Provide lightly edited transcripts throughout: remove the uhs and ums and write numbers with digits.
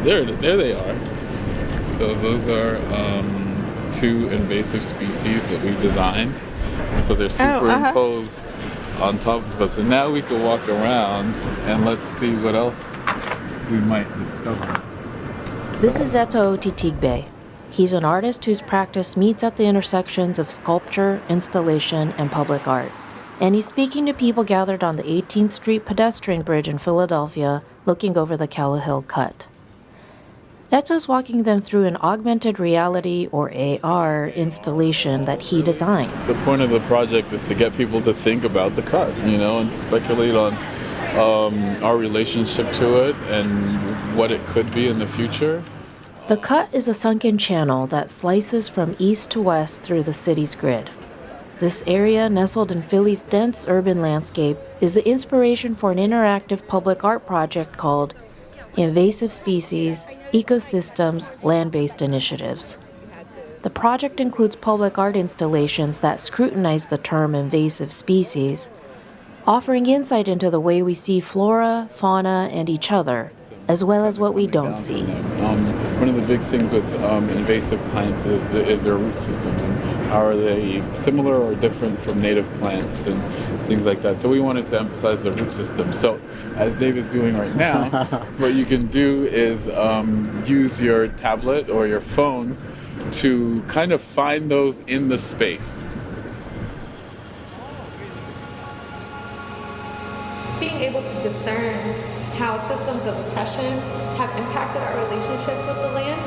There they are. So those are two invasive species that we've designed. So they're superimposed on top of us. And now we can walk around and let's see what else we might discover. This is Eto Titigbe. He's an artist whose practice meets at the intersections of sculpture, installation, and public art. And he's speaking to people gathered on the 18th Street pedestrian bridge in Philadelphia, looking over the Callowhill Cut. Eto's walking them through an augmented reality, or AR, installation that he designed. The point of the project is to get people to think about the cut, and to speculate on our relationship to it and what it could be in the future. The cut is a sunken channel that slices from east to west through the city's grid. This area, nestled in Philly's dense urban landscape, is the inspiration for an interactive public art project called Invasive Species, Ecosystems, Land-Based Initiatives. The project includes public art installations that scrutinize the term invasive species, offering insight into the way we see flora, fauna, and each other, as well as what we don't see. One of the big things with invasive plants is their root systems, and how are they similar or different from native plants and things like that. So we wanted to emphasize the root system. So as Dave is doing right now, what you can do is use your tablet or your phone to kind of find those in the space. Being able to discern how systems of oppression have impacted our relationships with the land,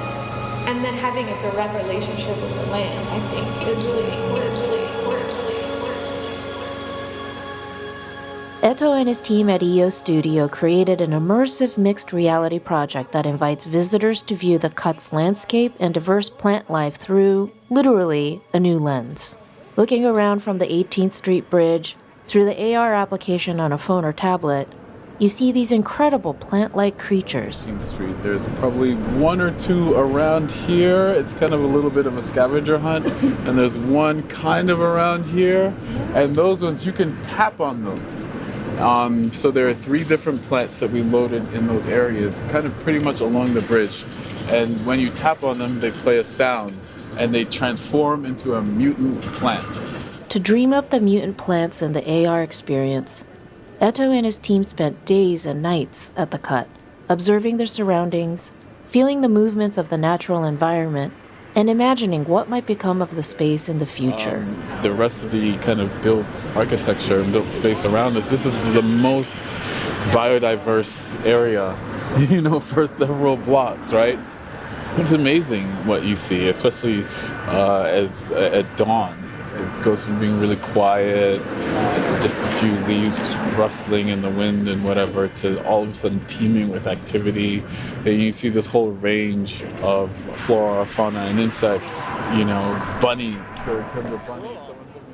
and then having a direct relationship with the land, I think, is really important. Eto and his team at EO Studio created an immersive mixed reality project that invites visitors to view the Cut's landscape and diverse plant life through, literally, a new lens. Looking around from the 18th Street Bridge, through the AR application on a phone or tablet, you see these incredible plant-like creatures. Street. There's probably one or two around here. It's kind of a little bit of a scavenger hunt. And there's one kind of around here. And those ones, you can tap on those. So there are 3 different plants that we loaded in those areas, kind of pretty much along the bridge. And when you tap on them, they play a sound. And they transform into a mutant plant. To dream up the mutant plants in the AR experience, Eto and his team spent days and nights at the Cut, observing their surroundings, feeling the movements of the natural environment, and imagining what might become of the space in the future. The rest of the kind of built architecture and built space around us, this is the most biodiverse area, for several blocks, right? It's amazing what you see, especially as at dawn. It goes from being really quiet, just a few leaves rustling in the wind and whatever, to all of a sudden teeming with activity. And you see this whole range of flora, fauna, and insects, bunnies. There are tons of bunnies.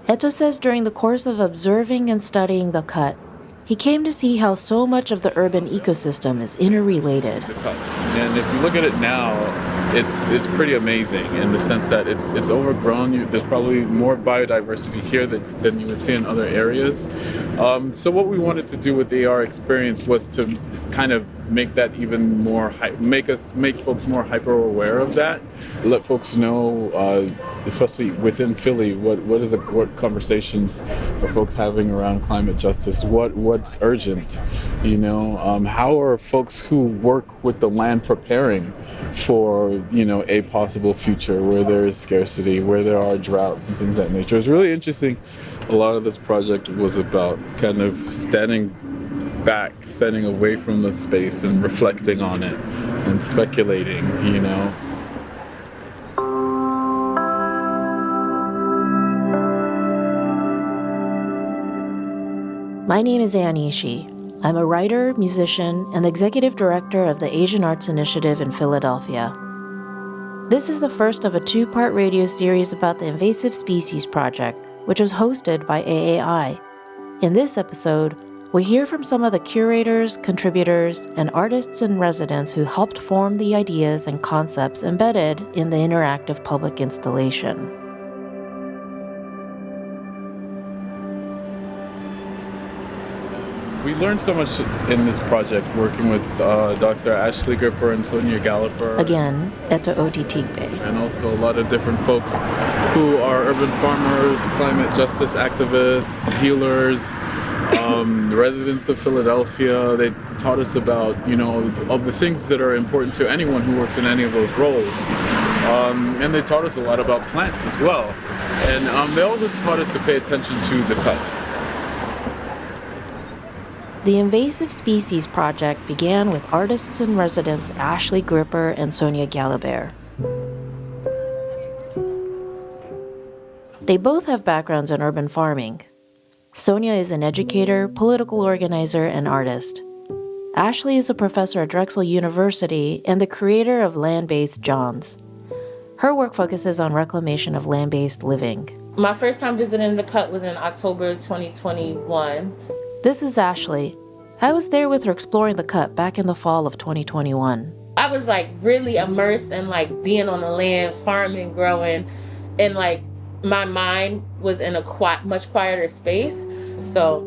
Eto says during the course of observing and studying the Cut, he came to see how so much of the urban ecosystem is interrelated. And if you look at it now, it's pretty amazing in the sense that it's overgrown. There's probably more biodiversity here than you would see in other areas. So what we wanted to do with the AR experience was to kind of make that even more, make folks more hyper aware of that. Let folks know, especially within Philly, what conversations are folks having around climate justice? What's urgent? How are folks who work with the land preparing for a possible future where there is scarcity, where there are droughts and things of that nature? It's really interesting. A lot of this project was about kind of standing back, standing away from the space and reflecting on it and speculating, My name is Anne Ishii. I'm a writer, musician, and executive director of the Asian Arts Initiative in Philadelphia. This is the first of a 2-part radio series about the Invasive Species Project, which was hosted by AAI. In this episode, we hear from some of the curators, contributors, and artists in residence who helped form the ideas and concepts embedded in the interactive public installation. We learned so much in this project working with Dr. Ashley Gripper and Sonia Galloper. Again, Eta Otitigbe. And also a lot of different folks who are urban farmers, climate justice activists, healers, the residents of Philadelphia. They taught us about, of the things that are important to anyone who works in any of those roles. And they taught us a lot about plants as well. And they also taught us to pay attention to the cut. The Invasive Species Project began with artists in residence Ashley Gripper and Sonia Galloper. They both have backgrounds in urban farming. Sonia is an educator, political organizer, and artist. Ashley is a professor at Drexel University and the creator of Land-Based Johns. Her work focuses on reclamation of land-based living. My first time visiting the cut was in October 2021. This is Ashley. I was there with her exploring the cut back in the fall of 2021. I was really immersed in being on the land, farming, growing, and my mind was in a much quieter space. So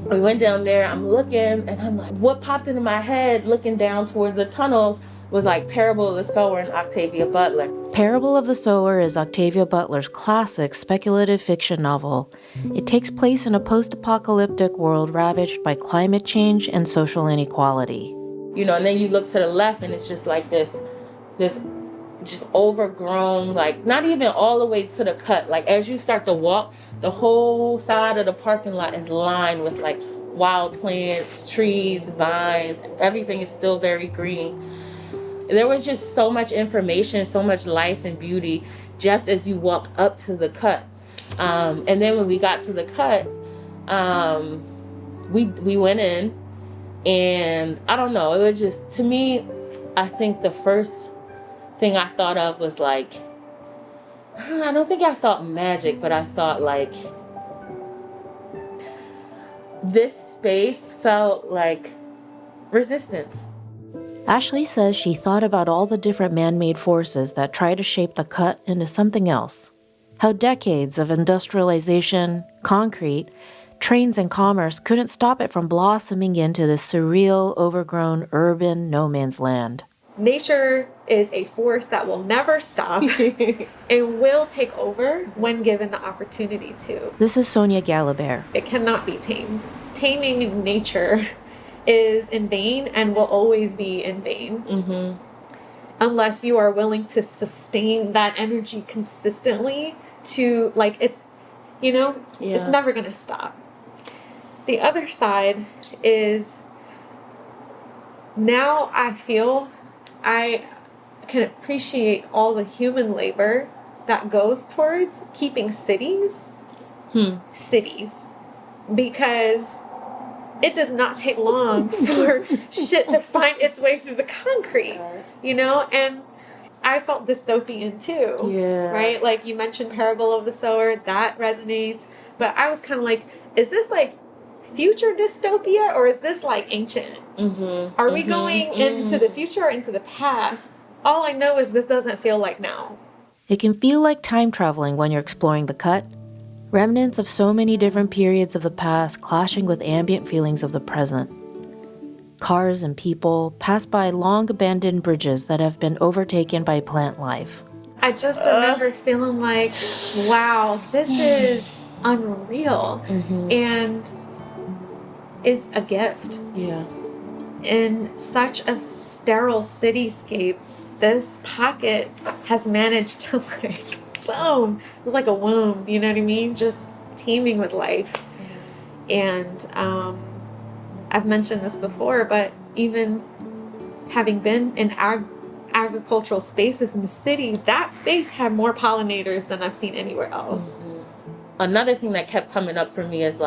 we went down there, I'm looking, and I'm what popped into my head looking down towards the tunnels was Parable of the Sower and Octavia Butler. Parable of the Sower is Octavia Butler's classic speculative fiction novel. It takes place in a post-apocalyptic world ravaged by climate change and social inequality. And then you look to the left and it's just this just overgrown, not even all the way to the cut. As you start to walk, the whole side of the parking lot is lined with wild plants, trees, vines. Everything is still very green. There was just so much information, so much life and beauty just as you walk up to the cut. And then when we got to the cut, we went in, and I don't know, it was just, to me, I think the first thing I thought of was I don't think I thought magic, but I thought this space felt like resistance. Ashley says she thought about all the different man-made forces that try to shape the cut into something else. How decades of industrialization, concrete, trains, and commerce couldn't stop it from blossoming into this surreal, overgrown, urban no man's land. Nature is a force that will never stop and will take over when given the opportunity to. This is Sonia Galloper. It cannot be tamed. Taming nature is in vain and will always be in vain. Unless you are willing to sustain that energy consistently to it's never going to stop. The other side is now I feel I can appreciate all the human labor that goes towards keeping cities, because it does not take long for shit to find its way through the concrete, and I felt dystopian too. Yeah. Right? You mentioned Parable of the Sower, that resonates, but I was kind of is this future dystopia, or is this ancient? Are we going into the future or into the past? All I know is this doesn't feel like now. It can feel like time traveling when you're exploring the cut. Remnants of so many different periods of the past clashing with ambient feelings of the present. Cars and people pass by long abandoned bridges that have been overtaken by plant life. I just remember feeling wow, this is unreal, and is a gift. Yeah. In such a sterile cityscape, this pocket has managed to boom. It was like a womb, you know what I mean? Just teeming with life. And I've mentioned this before, but even having been in agricultural spaces in the city, that space had more pollinators than I've seen anywhere else. Another thing that kept coming up for me is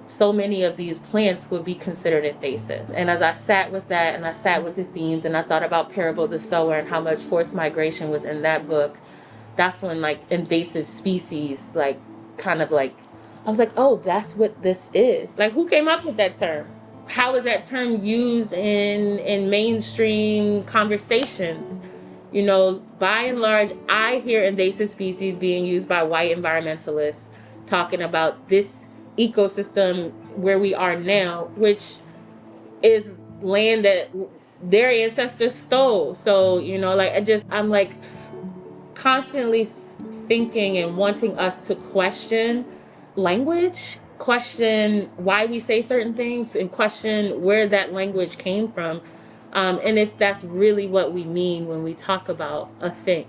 so many of these plants would be considered invasive. And as I sat with that and I sat with the themes and I thought about Parable of the Sower and how much forced migration was in that book, that's when invasive species I was oh, that's what this is. Who came up with that term? How is that term used in mainstream conversations? By and large, I hear invasive species being used by white environmentalists talking about this ecosystem where we are now, which is land that their ancestors stole. So, I'm like constantly thinking and wanting us to question language, question why we say certain things, and question where that language came from. And if that's really what we mean when we talk about a thing.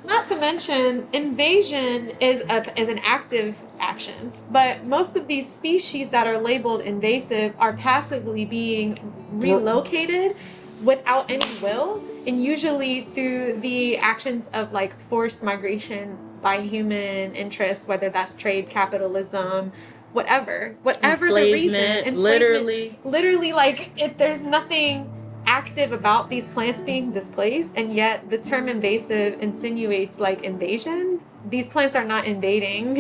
Not to mention, invasion is an active action, but most of these species that are labeled invasive are passively being relocated without any will, and usually through the actions of like forced migration by human interests, whether that's trade, capitalism, whatever the reason. Literally, like there's nothing active about these plants being displaced, and yet the term invasive insinuates like invasion. These plants are not invading.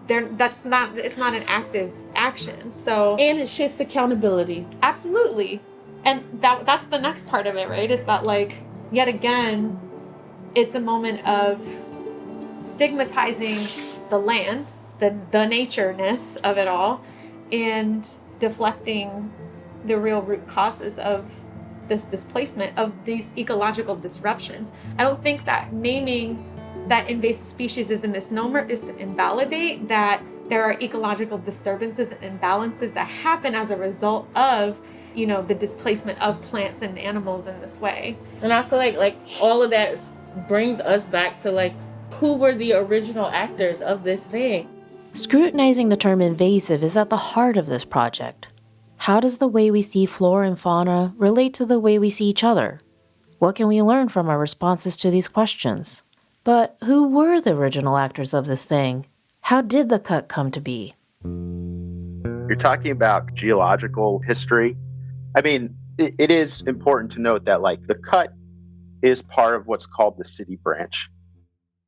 It's not an active action. So, and it shifts accountability. Absolutely. And that's the next part of it, right? Is that like yet again it's a moment of stigmatizing the land, the natureness of it all, and deflecting the real root causes of this displacement, of these ecological disruptions. I don't think that naming that invasive species is a misnomer is to invalidate that there are ecological disturbances and imbalances that happen as a result of, the displacement of plants and animals in this way. And I feel like all of that brings us back to like, who were the original actors of this thing? Scrutinizing the term invasive is at the heart of this project. How does the way we see flora and fauna relate to the way we see each other? What can we learn from our responses to these questions? But who were the original actors of this thing? How did the cut come to be? You're talking about geological history. I mean, it is important to note that like the cut is part of what's called the city branch.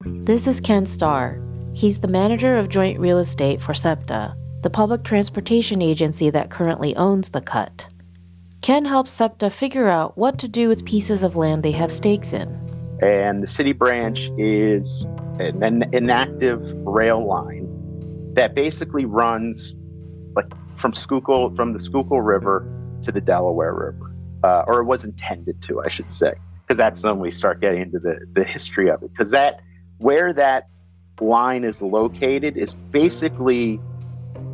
This is Ken Starr. He's the manager of joint real estate for SEPTA, the public transportation agency that currently owns the cut. Ken helps SEPTA figure out what to do with pieces of land they have stakes in. And the city branch is an inactive rail line that basically runs like from the Schuylkill River to the Delaware River, or it was intended to, I should say, because that's when we start getting into the history of it. Because where that line is located is basically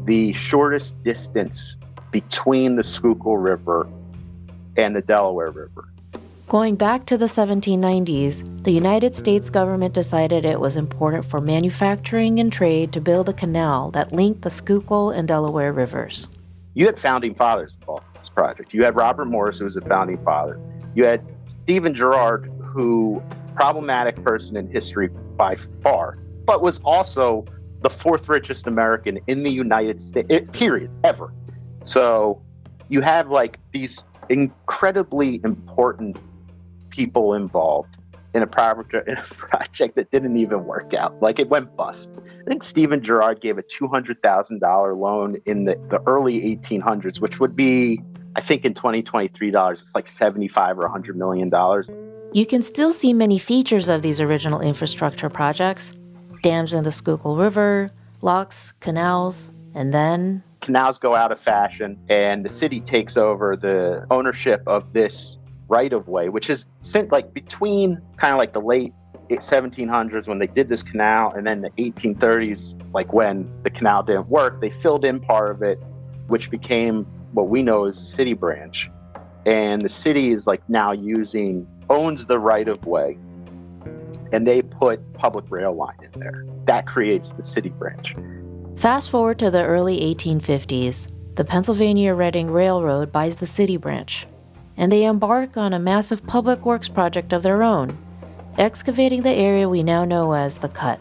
the shortest distance between the Schuylkill River and the Delaware River. Going back to the 1790s, the United States government decided it was important for manufacturing and trade to build a canal that linked the Schuylkill and Delaware rivers. You had founding fathers involved in this project. You had Robert Morris, who was a founding father. You had Stephen Girard, who problematic person in history by far, but was also the fourth richest American in the United States, period, ever. So you have like these incredibly important people involved in a project that didn't even work out. Like it went bust. I think Stephen Girard gave a $200,000 loan in the early 1800s, which would be, I think in 2023 dollars, it's like $75 or $100 million. You can still see many features of these original infrastructure projects. Dams in the Schuylkill River, locks, canals, and then... Canals go out of fashion, and the city takes over the ownership of this right-of-way, which is like between kind of like the late 1700s when they did this canal, and then the 1830s, like when the canal didn't work, they filled in part of it, which became what we know as the city branch. And the city is like now owns the right-of-way, and they put public rail line in there. That creates the city branch. Fast forward to the early 1850s, the Pennsylvania Reading Railroad buys the city branch, and they embark on a massive public works project of their own, excavating the area we now know as the Cut.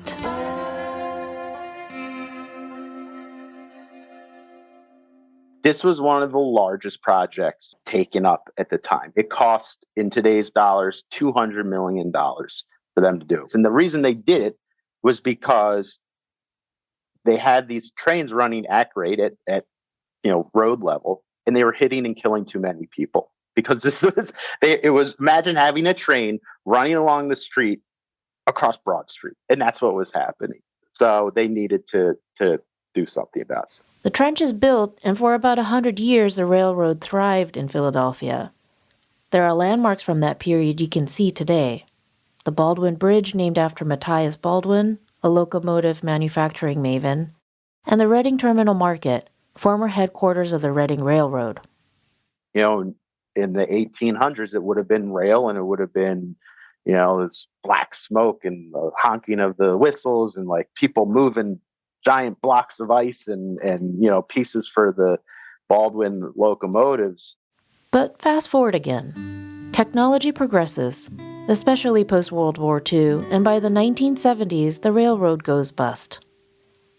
This was one of the largest projects taken up at the time. It cost, in today's dollars, $200 million for them to do it. And the reason they did it was because they had these trains running at grade at road level, and they were hitting and killing too many people. Because it was imagine having a train running along the street across Broad Street, and that's what was happening. So they needed to do something about it. The trench is built, and for about 100 years, the railroad thrived in Philadelphia. There are landmarks from that period you can see today. The Baldwin Bridge, named after Matthias Baldwin, a locomotive manufacturing maven, and the Reading Terminal Market, former headquarters of the Reading Railroad. You know, in the 1800s, it would have been rail, and it would have been, you know, this black smoke and the honking of the whistles and like people moving giant blocks of ice and you know, pieces for the Baldwin locomotives. But fast forward again. Technology progresses, especially post-World War II, and by the 1970s, the railroad goes bust.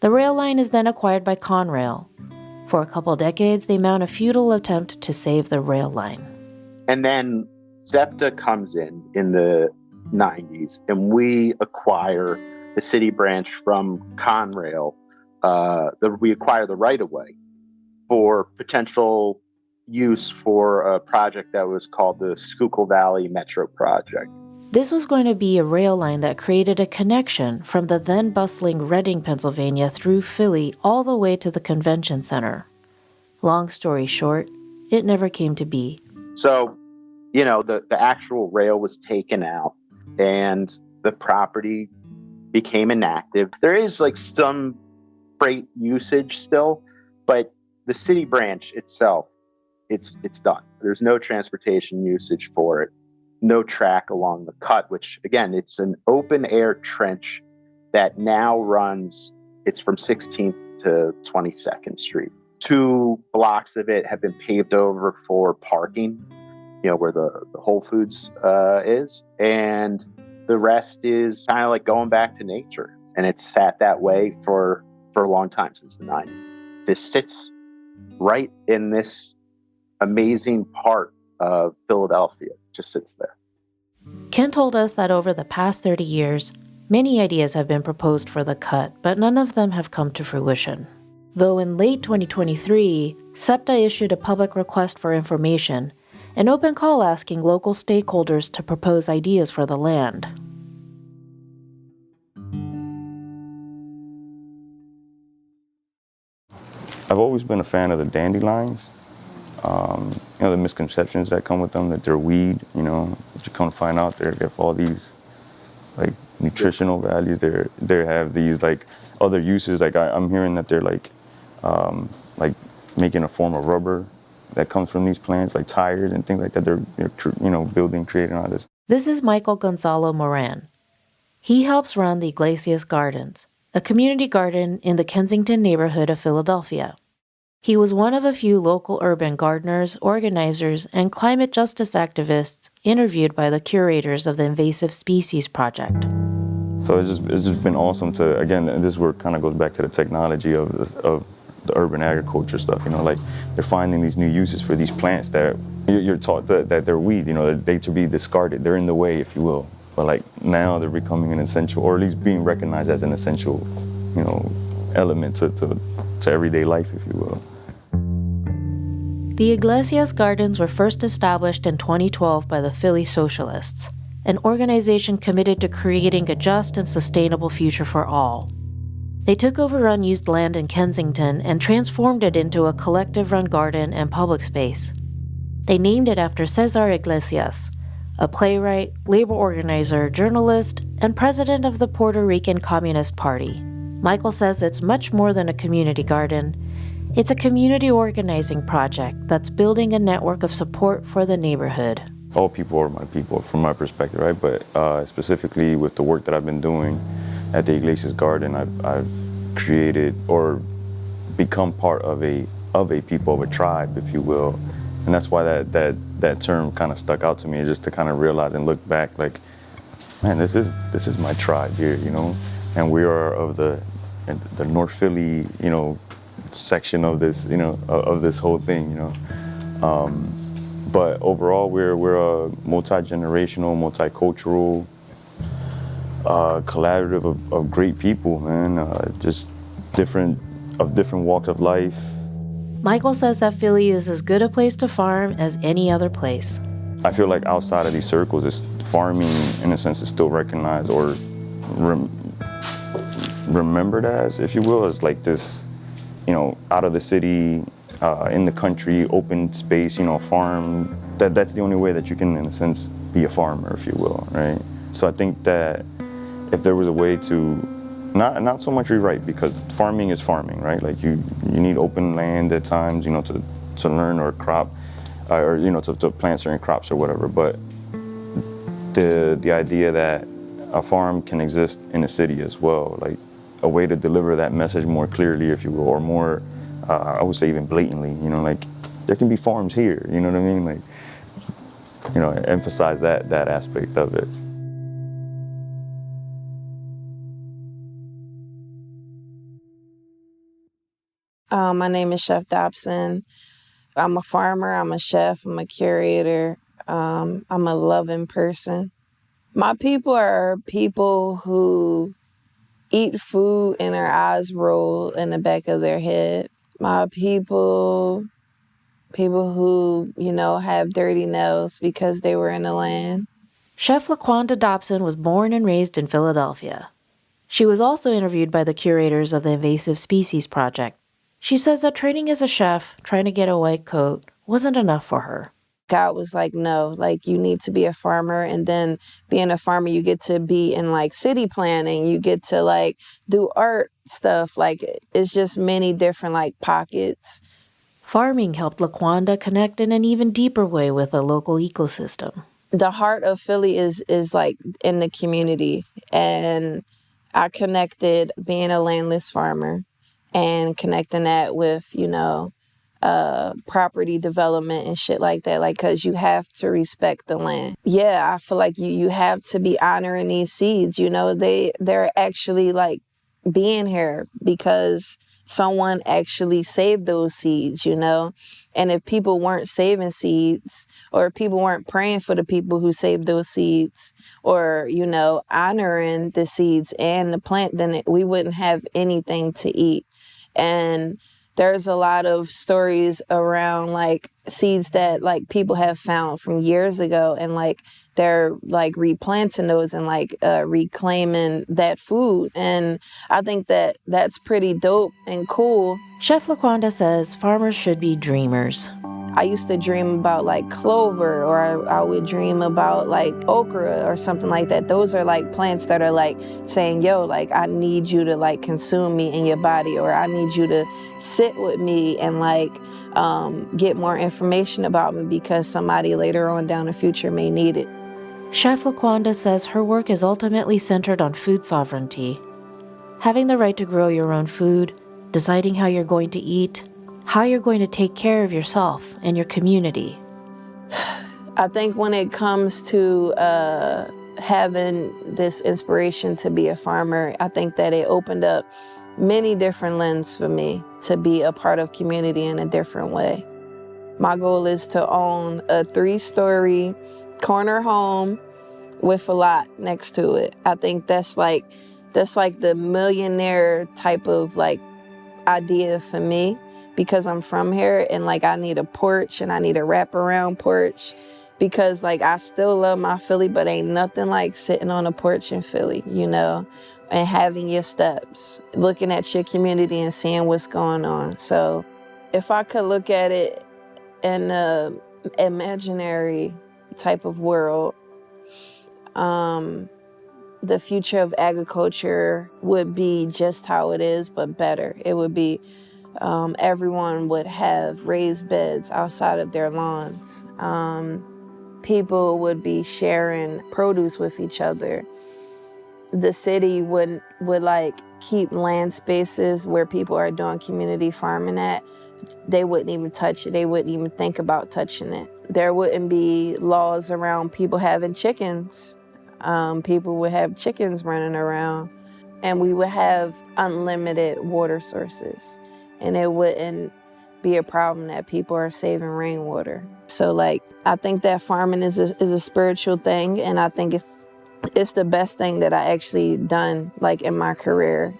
The rail line is then acquired by Conrail. For a couple decades, they mount a futile attempt to save the rail line. And then SEPTA comes in the 90s, and we acquire the city branch from Conrail. We acquire the right-of-way for potential use for a project that was called the Schuylkill Valley Metro Project. This was going to be a rail line that created a connection from the then bustling Reading, Pennsylvania through Philly all the way to the convention center. Long story short, it never came to be. So, you know, the actual rail was taken out and the property became inactive. There is like some freight usage still, but the city branch itself, it's done. There's no transportation usage for it. No track along the cut, which again, it's an open air trench that now runs, it's from 16th to 22nd Street. 2 blocks of it have been paved over for parking, you know, where the Whole Foods is. And the rest is kind of like going back to nature. And it's sat that way for a long time, since the 90s. This sits right in this amazing part of Philadelphia, just sits there. Ken told us that over the past 30 years, many ideas have been proposed for the cut, but none of them have come to fruition. Though in late 2023, SEPTA issued a public request for information, an open call asking local stakeholders to propose ideas for the land. I've always been a fan of the dandelions. You know, the misconceptions that come with them, that they're weed, you know, but you come to find out they have all these like nutritional values. They have these like other uses. Like I'm hearing that they're like making a form of rubber that comes from these plants, like tires and things like that. They're you know, creating all this. This is Michael Gonzalo Moran. He helps run the Iglesias Gardens, a community garden in the Kensington neighborhood of Philadelphia. He was one of a few local urban gardeners, organizers, and climate justice activists interviewed by the curators of the Invasive Species Project. So it's just been awesome to, again, this is where it kind of goes back to the technology of the urban agriculture stuff, you know, like they're finding these new uses for these plants that you're taught that they're weed, you know, they to be discarded, they're in the way, if you will. But like now they're becoming an essential, or at least being recognized as an essential, you know, element to everyday life, if you will. The Iglesias Gardens were first established in 2012 by the Philly Socialists, an organization committed to creating a just and sustainable future for all. They took over unused land in Kensington and transformed it into a collective-run garden and public space. They named it after Cesar Iglesias, a playwright, labor organizer, journalist, and president of the Puerto Rican Communist Party. Michael says it's much more than a community garden. It's a community organizing project that's building a network of support for the neighborhood. All people are my people, from my perspective, right? But specifically with the work that I've been doing at the Iglesias Garden, I've created or become part of a people, of a tribe, if you will. And that's why that term kind of stuck out to me, just to kind of realize and look back, like, man, this is my tribe here, you know, and we are of the North Philly, you know, section of this, you know, of this whole thing, you know. But overall, we're a multi-generational, multicultural, collaborative of great people, man. Just different walks of life. Michael says that Philly is as good a place to farm as any other place. I feel like outside of these circles, farming, in a sense, is still recognized or remembered as, if you will, as like this out of the city, in the country, open space, farm. That's the only way that you can, in a sense, be a farmer, if you will, right? So I think that if there was a way to not so much rewrite, because farming is farming, right? Like you need open land at times, to learn or crop, or to plant certain crops or whatever. But the idea that a farm can exist in a city as well, like a way to deliver that message more clearly, if you will, or more, I would say even blatantly, like there can be farms here, you know what I mean? Like, emphasize that aspect of it. My name is Chef Dobson. I'm a farmer, I'm a chef, I'm a curator, I'm a loving person. My people are people who eat food and their eyes roll in the back of their head. My people who, have dirty nails because they were in the land. Chef LaQuanda Dobson was born and raised in Philadelphia. She was also interviewed by the curators of the Invasive Species Project. She says that training as a chef, trying to get a white coat, wasn't enough for her. God was like, no, like you need to be a farmer, and then being a farmer, you get to be in like city planning, you get to like do art stuff, like it's just many different like pockets. Farming helped LaQuanda connect in an even deeper way with a local ecosystem. The heart of Philly is like in the community, and I connected being a landless farmer and connecting that with, property development and shit like that, like, because you have to respect the land. Yeah, I feel like you have to be honoring these seeds, they're actually like being here because someone actually saved those seeds, and if people weren't saving seeds, or if people weren't praying for the people who saved those seeds, or honoring the seeds and the plant, then we wouldn't have anything to eat. And there's a lot of stories around like seeds that like people have found from years ago, and like they're like replanting those and like reclaiming that food. And I think that that's pretty dope and cool. Chef LaQuanda says farmers should be dreamers. I used to dream about like clover, or I would dream about like okra or something like that. Those are like plants that are like saying, yo, like I need you to like consume me in your body, or I need you to sit with me and like get more information about me because somebody later on down the future may need it. Chef LaQuanda says her work is ultimately centered on food sovereignty. Having the right to grow your own food, deciding how you're going to eat, how you're going to take care of yourself and your community. I think when it comes to having this inspiration to be a farmer, I think that it opened up many different lenses for me to be a part of community in a different way. My goal is to own a 3-story corner home with a lot next to it. I think that's like the millionaire type of like idea for me, because I'm from here, and like I need a porch and I need a wraparound porch, because like I still love my Philly, but ain't nothing like sitting on a porch in Philly, and having your steps, looking at your community and seeing what's going on. So if I could look at it in an imaginary type of world, the future of agriculture would be just how it is, but better. It would be everyone would have raised beds outside of their lawns. People would be sharing produce with each other. The city would like keep land spaces where people are doing community farming at. They wouldn't even touch it. They wouldn't even think about touching it. There wouldn't be laws around people having chickens. People would have chickens running around, and we would have unlimited water sources. And it wouldn't be a problem that people are saving rainwater. So like, I think that farming is a spiritual thing, and I think it's the best thing that I actually done like in my career.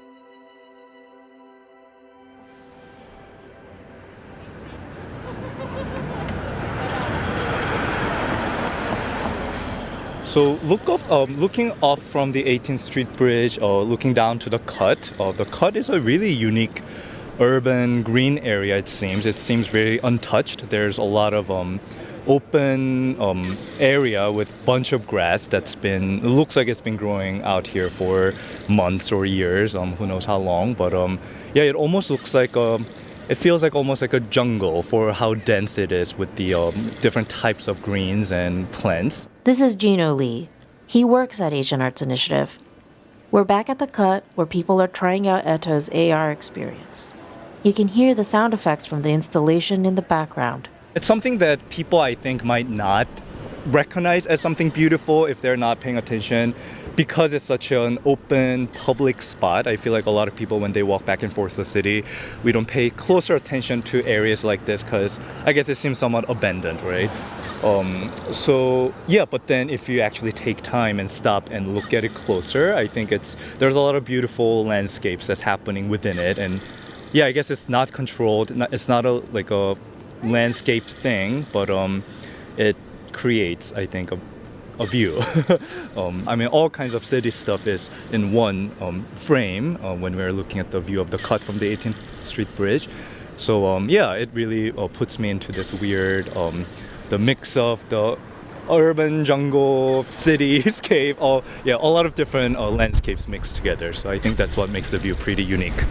So looking off from the 18th Street Bridge, or looking down to the Cut is a really unique urban green area, it seems. It seems very untouched. There's a lot of open area with bunch of grass it looks like it's been growing out here for months or years, who knows how long. But yeah, it almost looks like it feels like almost like a jungle for how dense it is with the different types of greens and plants. This is Gino Lee. He works at Asian Arts Initiative. We're back at the cut where people are trying out Eto's AR experience. You can hear the sound effects from the installation in the background. It's something that people, I think, might not recognize as something beautiful if they're not paying attention. Because it's such an open public spot, I feel like a lot of people, when they walk back and forth the city, we don't pay closer attention to areas like this because I guess it seems somewhat abandoned, right? So yeah, but then if you actually take time and stop and look at it closer, I think there's a lot of beautiful landscapes that's happening within it. And yeah, I guess it's not controlled. It's not a landscaped thing, but it creates, I think, a view. I mean, all kinds of city stuff is in one frame when we're looking at the view of the cut from the 18th Street Bridge. So yeah, it really puts me into this weird, the mix of the urban jungle, cityscape, a lot of different landscapes mixed together. So I think that's what makes the view pretty unique.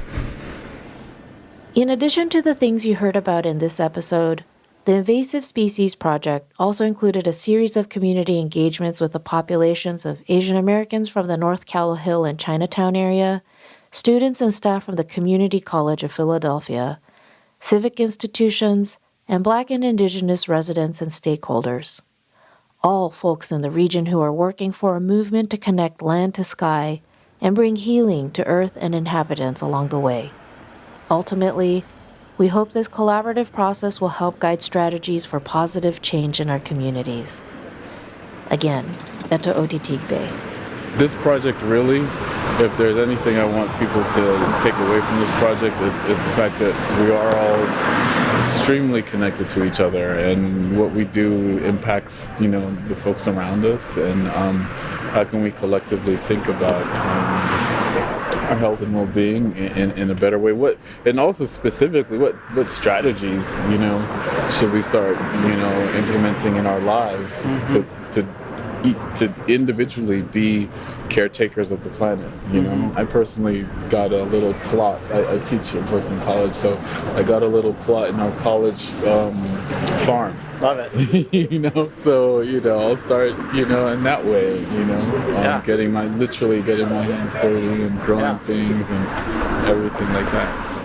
In addition to the things you heard about in this episode, the Invasive Species Project also included a series of community engagements with the populations of Asian Americans from the North Capitol Hill and Chinatown area, students and staff from the Community College of Philadelphia, civic institutions, and Black and Indigenous residents and stakeholders. All folks in the region who are working for a movement to connect land to sky and bring healing to earth and inhabitants along the way. Ultimately, we hope this collaborative process will help guide strategies for positive change in our communities. Again, Eto Otitigbe. This project really, if there's anything I want people to take away from this project is the fact that we are all extremely connected to each other, and what we do impacts, the folks around us, and how can we collectively think about our health and well-being in a better way. And also specifically, what strategies, should we start, implementing in our lives to individually be caretakers of the planet. I personally got a little plot. I teach at Brooklyn College, so I got a little plot in our college farm. Love it. So I'll start in that way. Getting my hands dirty and growing things and everything like that. So.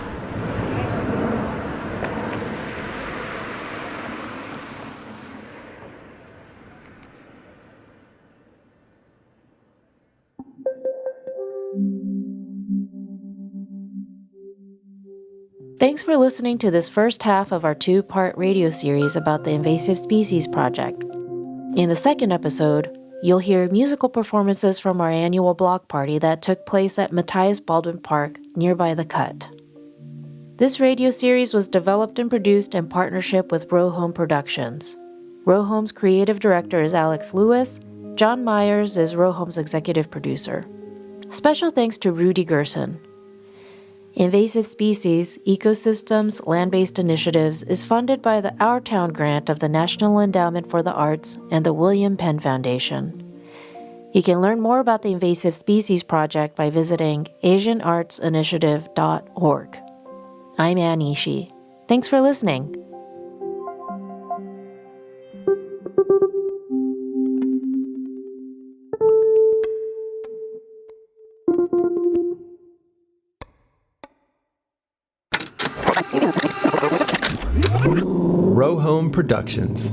Thanks for listening to this first half of our two-part radio series about the Invasive Species Project. In the second episode, you'll hear musical performances from our annual block party that took place at Matthias Baldwin Park, nearby the Cut. This radio series was developed and produced in partnership with Rowhome Productions. Rowhome's creative director is Alex Lewis. John Myers is Rowhome's executive producer. Special thanks to Rudy Gerson. Invasive Species, Ecosystems, Land-Based Initiatives is funded by the Our Town grant of the National Endowment for the Arts and the William Penn Foundation. You can learn more about the Invasive Species Project by visiting asianartsinitiative.org. I'm Ann Ishii. Thanks for listening. Rowhome Productions.